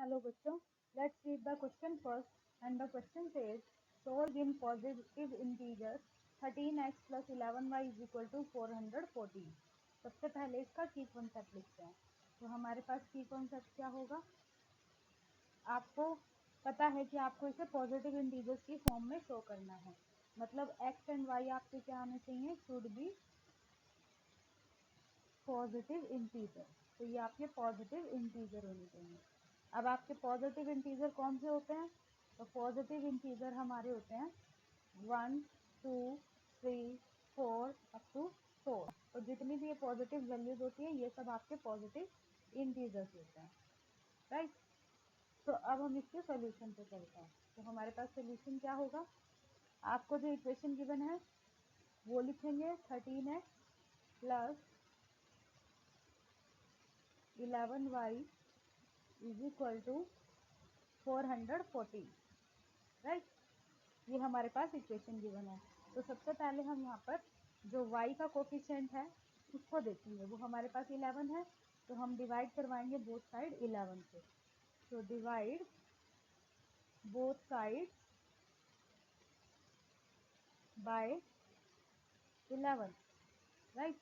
Hello बच्चों, let's read the question first. And the question says, solve in positive integers 13x plus 11y is equal to 414. सबसे पहले इसका की concept लिखते हैं. तो हमारे पास की कॉन्सेप्ट क्या होगा? आपको पता है कि आपको इसे पॉजिटिव इंटीजर्स की फॉर्म में शो करना है. मतलब x एंड y आपके क्या आने चाहिए? Should be positive integer. तो ये आपके पॉजिटिव इंटीजर होने चाहिए. अब आपके पॉजिटिव इंटीजर कौन से होते हैं? तो पॉजिटिव इंटीजर हमारे होते हैं 1, 2, 3, 4 अप टू 4. तो जितनी भी ये पॉजिटिव वैल्यूज होती है ये सब आपके पॉजिटिव इंटीजर्स होते हैं, राइट. तो अब हम इसके सोल्यूशन पे चलते हैं. तो हमारे पास सोल्यूशन क्या होगा? आपको जो इक्वेशन गिवन है वो लिखेंगे 13x plus 11y is equal to 414, right. ये हमारे पास इक्वेशन गिवन है. तो सबसे पहले हम यहाँ पर जो y का कोफिशिएंट है उसको देखेंगे. वो हमारे पास 11 है. तो हम डिवाइड करवाएंगे बोथ साइड 11 से. तो divide both side by 11, right.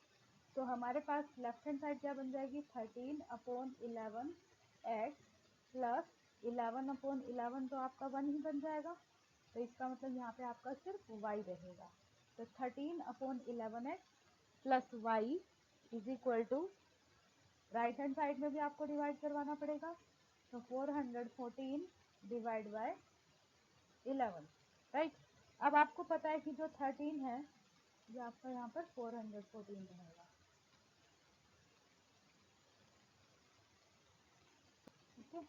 तो हमारे पास लेफ्ट हैंड साइड क्या बन जाएगी? 13/11 x प्लस 11/11 तो आपका 1 ही बन जाएगा. तो इसका मतलब यहाँ पे आपका सिर्फ y रहेगा. तो 13/11x plus y is equal to right hand side में भी आपको डिवाइड करवाना पड़ेगा. तो 414 डिवाइड बाय 11, राइट. अब आपको पता है कि जो 13 है ये आपका यहाँ पर 414 रहेगा. ठीक है.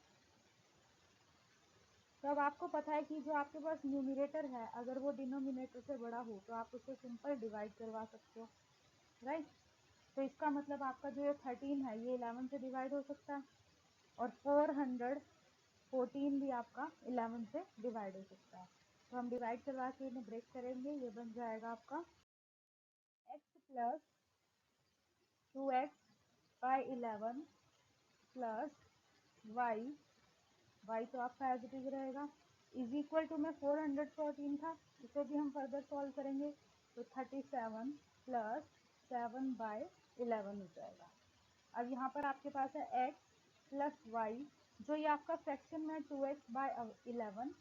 तो अब आपको पता है कि जो आपके पास न्यूमरेटर है अगर वो डिनोमिनेटर से बड़ा हो तो आप उसे सिंपल डिवाइड करवा सकते हो, राइट. तो इसका मतलब आपका जो ये 13 है ये 11 से डिवाइड हो सकता है और 414 भी आपका 11 से डिवाइड हो सकता है. तो हम डिवाइड करवा के इन्हें ब्रेक करेंगे. ये बन जाएगा आपका x plus 2x by 11 plus y तो आपका एज इट इज रहेगा इज इक्वल टू में 414 था. इसे भी हम फर्दर सॉल्व करेंगे. तो 37 प्लस 7/11 हो जाएगा. अब यहाँ पर आपके पास है x प्लस वाई. जो ये आपका फ्रैक्शन में 2x/11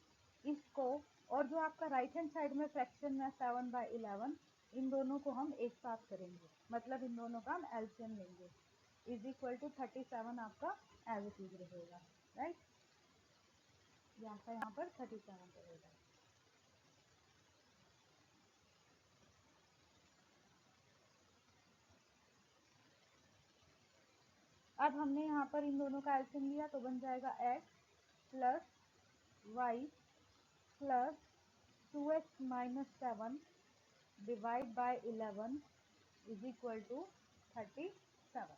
इसको और जो आपका राइट हैंड साइड में फ्रैक्शन में 7/11 इन दोनों को हम एक साथ करेंगे. मतलब इन दोनों का हम एलसीएम लेंगे. इज इक्वल टू 37 आपका एज इट इज रहेगा, राइट. यहाँ पर 37 रहेगा. अब हमने यहाँ पर इन दोनों का एलसीएम लिया तो बन जाएगा x plus y plus 2x minus 7 divide by 11 is equal to 37.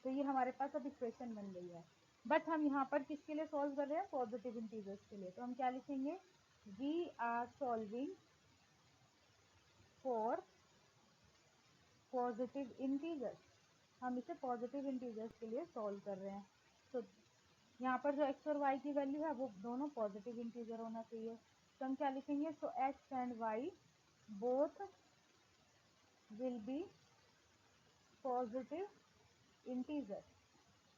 तो ये हमारे पास अब इक्वेशन बन गई है. बट हम यहाँ पर किसके लिए सॉल्व कर रहे हैं? पॉजिटिव इंटीजर्स के लिए. तो हम क्या लिखेंगे? We are solving for positive integers. हम इसे पॉजिटिव इंटीजर्स के लिए सॉल्व कर रहे हैं. तो यहाँ पर जो x और y की वैल्यू है वो दोनों पॉजिटिव इंटीजर होना चाहिए. तो हम क्या लिखेंगे? सो x and y both will be positive integer,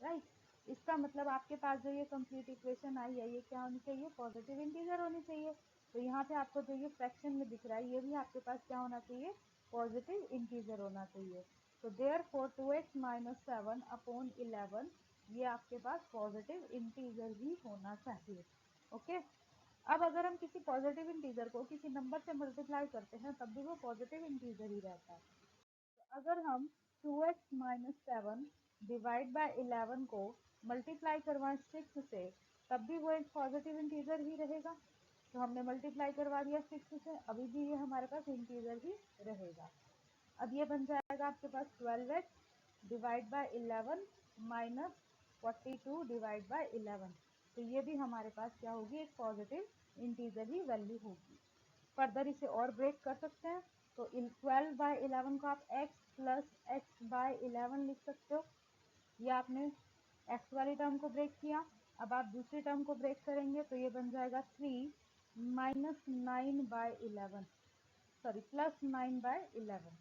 right. इसका मतलब आपके पास जो ये कंप्लीट इक्वेशन आई है ये क्या होनी चाहिए? पॉजिटिव इंटीजर होनी चाहिए. तो यहाँ पे आपको जो ये फ्रैक्शन में दिख रहा है ये भी आपके पास क्या होना चाहिए? पॉजिटिव इंटीजर होना चाहिए. तो देयरफॉर 2x माइनस 7/11 ये आपके पास पॉजिटिव इंटीजर ही होना चाहिए. ओके. अब अगर हम किसी पॉजिटिव इंटीजर को किसी नंबर से मल्टीप्लाई करते हैं तब भी वो पॉजिटिव इंटीजर ही रहता है. तो अगर हम 2x माइनस 7 डिवाइड बाय 11 को मल्टीप्लाई करवाएं 6 से तब भी वो एक पॉजिटिव इंटीजर ही रहेगा. तो हमने मल्टीप्लाई करवा दिया 6 से, अभी भी ये हमारे पास इंटीजर ही रहेगा. अब ये बन जाएगा आपके पास 12x divide by 11 minus 42 divide by 11. तो ये भी हमारे पास क्या होगी? एक पॉजिटिव इंटीजर ही वैल्यू होगी. फर्दर इसे और ब्रेक कर सकते हैं. तो 12/11 को आप x प्लस x/11 लिख सकते हो. ये आपने x वाली टर्म को ब्रेक किया. अब आप दूसरी टर्म को ब्रेक करेंगे तो ये बन जाएगा 3 माइनस 9/11, सॉरी प्लस 9/11।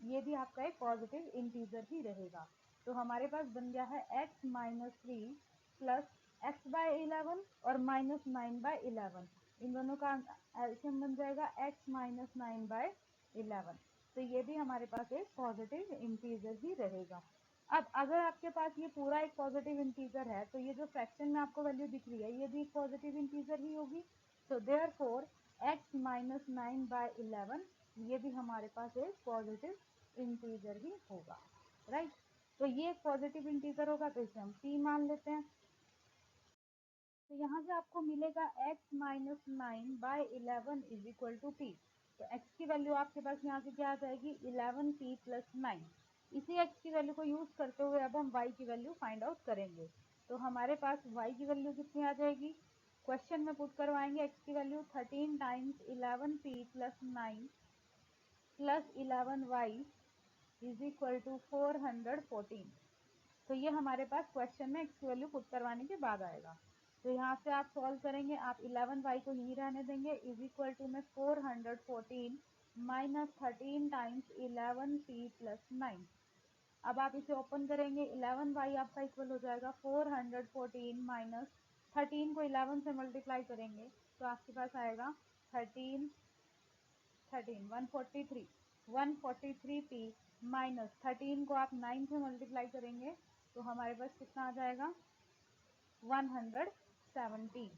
ये भी आपका एक पॉजिटिव इंटीजर ही रहेगा। तो हमारे पास बन गया है x माइनस 3 प्लस x/11 और माइनस 9/11। इन दोनों का एलसीएम बन जाएगा x माइनस 9/11। तो ये भी हमारे पास एक पॉजिटिव इंटीजर ही रहेगा। अब अगर आपके पास ये पूरा एक पॉजिटिव इंटीजर है तो ये जो फ्रैक्शन में आपको वैल्यू दिख रही है ये भी एक पॉजिटिव इंटीजर ही होगी। तो देयरफॉर x माइनस 9/11 ये भी हमारे पास एक पॉजिटिव इंटीजर ही होगा, राइट। तो ये एक पॉजिटिव इंटीजर होगा तो इसे हम p मान लेते हैं। तो यहाँ से आपको मिलेगा x minus 9/11 is equal to p। तो x की वैल्यू आपके पास यहाँ से क्या आ जाएगी 11p प्लस 9। इसी x की वैल्यू को यूज करते हुए अब हम y की वैल्यू फाइंड आउट करेंगे। तो हमारे पास y की वैल्यू कितनी आ जाएगी, क्वेश्चन में पुट करवाएंगे x की value 13 times 11p plus 9 plus 11y is equal to 414। तो ये हमारे पास क्वेश्चन में x की वैल्यू पुट करवाने के बाद आएगा। तो यहाँ से आप सॉल्व करेंगे, आप 11y को यहीं रहने देंगे इज इक्वल टू में 414 माइनस 13 टाइम्स 11p प्लस 9। अब आप इसे ओपन करेंगे 11y आपका इक्वल हो जाएगा 414 माइनस 13 को 11 से मल्टीप्लाई करेंगे तो आपके पास आएगा 13 143p माइनस 13 को आप 9 से मल्टीप्लाई करेंगे तो हमारे पास कितना आ जाएगा 117।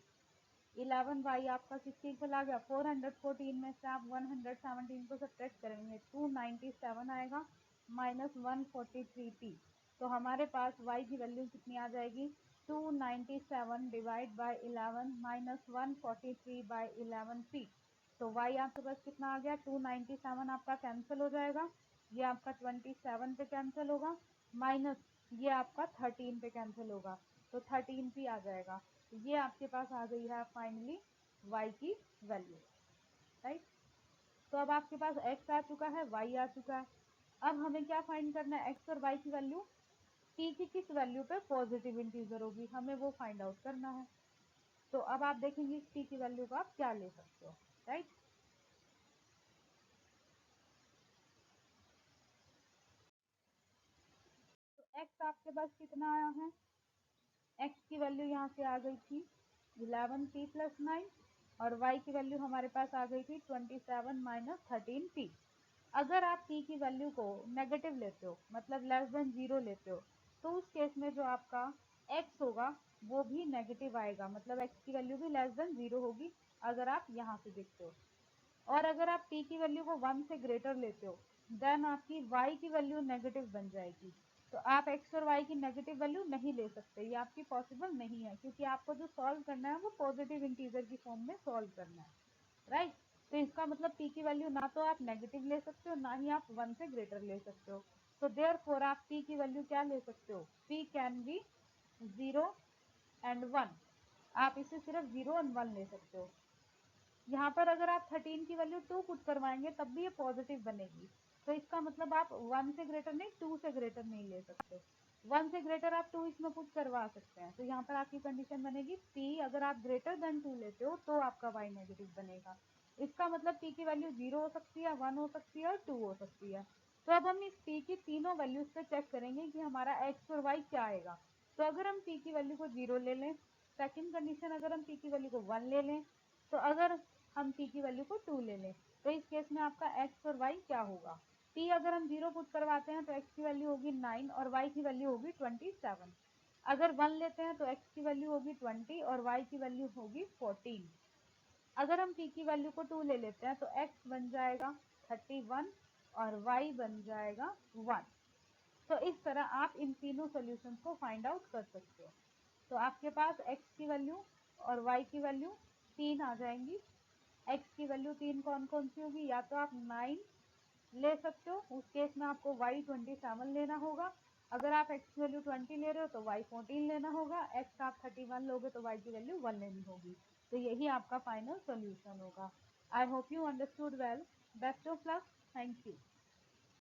11y आपका किसके इक्वल आ गया 414 में से आप 117 को सब्ट्रैक्ट करेंगे 297 आएगा माइनस 143p। तो हमारे पास y की वैल्यू कितनी आ जाएगी 297 डिवाइड बाय 11 माइनस 143/11p। तो y आपके पास कितना आ गया 297 आपका कैंसिल हो जाएगा, ये आपका 27 पे कैंसिल होगा माइनस ये आपका 13 पे कैंसिल होगा तो 13p आ जाएगा। ये आपके पास आ गई है फाइनली y की वैल्यू, राइट। तो अब आपके पास x आ चुका है, y आ चुका है। अब हमें क्या फाइंड करना है, x और y की वैल्यू t की किस वैल्यू पे पॉजिटिव इंटीजर होगी हमें वो फाइंड आउट करना है। तो अब आप देखेंगे t की वैल्यू को आप क्या ले सकते हो, राइट। तो x आपके पास कितना आया है, x की वैल्यू यहाँ से आ गई थी 11p प्लस 9 और y की वैल्यू हमारे पास आ गई थी 27 माइनस 13p। अगर आप p की वैल्यू को नेगेटिव लेते हो मतलब लेस देन 0 लेते हो तो उस केस में जो आपका x होगा वो भी नेगेटिव आएगा, मतलब x की वैल्यू भी लेस देन 0 होगी अगर आप यहाँ से देखते हो। और अगर आप t की वैल्यू को 1 से ग्रेटर लेते हो देन आपकी y की वैल्यू नेगेटिव बन जाएगी। तो आप x और y की नेगेटिव वैल्यू नहीं ले सकते, ये आपकी पॉसिबल नहीं है क्योंकि आपको जो सॉल्व करना है वो पॉजिटिव इंटीजर की फॉर्म में सॉल्व करना है, राइट। तो इसका मतलब p की वैल्यू ना तो आप नेगेटिव ले सकते हो ना ही आप 1 से ग्रेटर ले सकते हो। तो देयरफॉर आप p की वैल्यू क्या ले सकते हो, p कैन बी 0 एंड 1। आप इसे सिर्फ 0 और 1 ले सकते हो। यहाँ पर अगर आप 13 की वैल्यू 2 पुट करवाएंगे तब भी ये पॉजिटिव बनेगी। तो इसका मतलब आप 1 से ग्रेटर नहीं 2 से ग्रेटर नहीं ले सकते। 1 से ग्रेटर आप 2 इसमें पुट करवा सकते हैं। तो यहाँ पर आपकी कंडीशन बनेगी p अगर आप ग्रेटर देन 2 लेते हो तो आपका y नेगेटिव बनेगा। इसका मतलब p की वैल्यू 0 हो सकती है, 1 हो सकती है और 2 हो सकती है। तो अब हम इस p की तीनों वैल्यूज पे चेक करेंगे कि हमारा x और y क्या आएगा। तो अगर हम p की वैल्यू को 0 ले लें, सेकेंड कंडीशन अगर हम p की वैल्यू को 1 ले लें, तो अगर हम p की वैल्यू को 2 ले लें तो इस केस में आपका x और y क्या होगा। p अगर हम 0 पुट करवाते हैं तो x की वैल्यू होगी 9 और y की वैल्यू होगी 27। अगर 1 लेते हैं तो x की वैल्यू होगी 20 और y की वैल्यू होगी 14। अगर हम p की वैल्यू को 2 ले लेते हैं तो x बन जाएगा 31 और y बन जाएगा 1। तो इस तरह आप इन तीनों सॉल्यूशंस को फाइंड आउट कर सकते हो। तो आपके पास x की वैल्यू और y की वैल्यू 3 आ जाएंगी। x की वैल्यू 3 कौन कौन सी होगी, या तो आप 9 ले सकते हो, उस केस में आपको y 27 लेना होगा। अगर आप x की वैल्यू 20 ले रहे हो तो y 14 लेना होगा। x आप 31 लोगे तो y की वैल्यू 1 लेनी होगी। तो यही आपका फाइनल सोल्यूशन होगा। I hope you understood well. Best of luck. Thank you.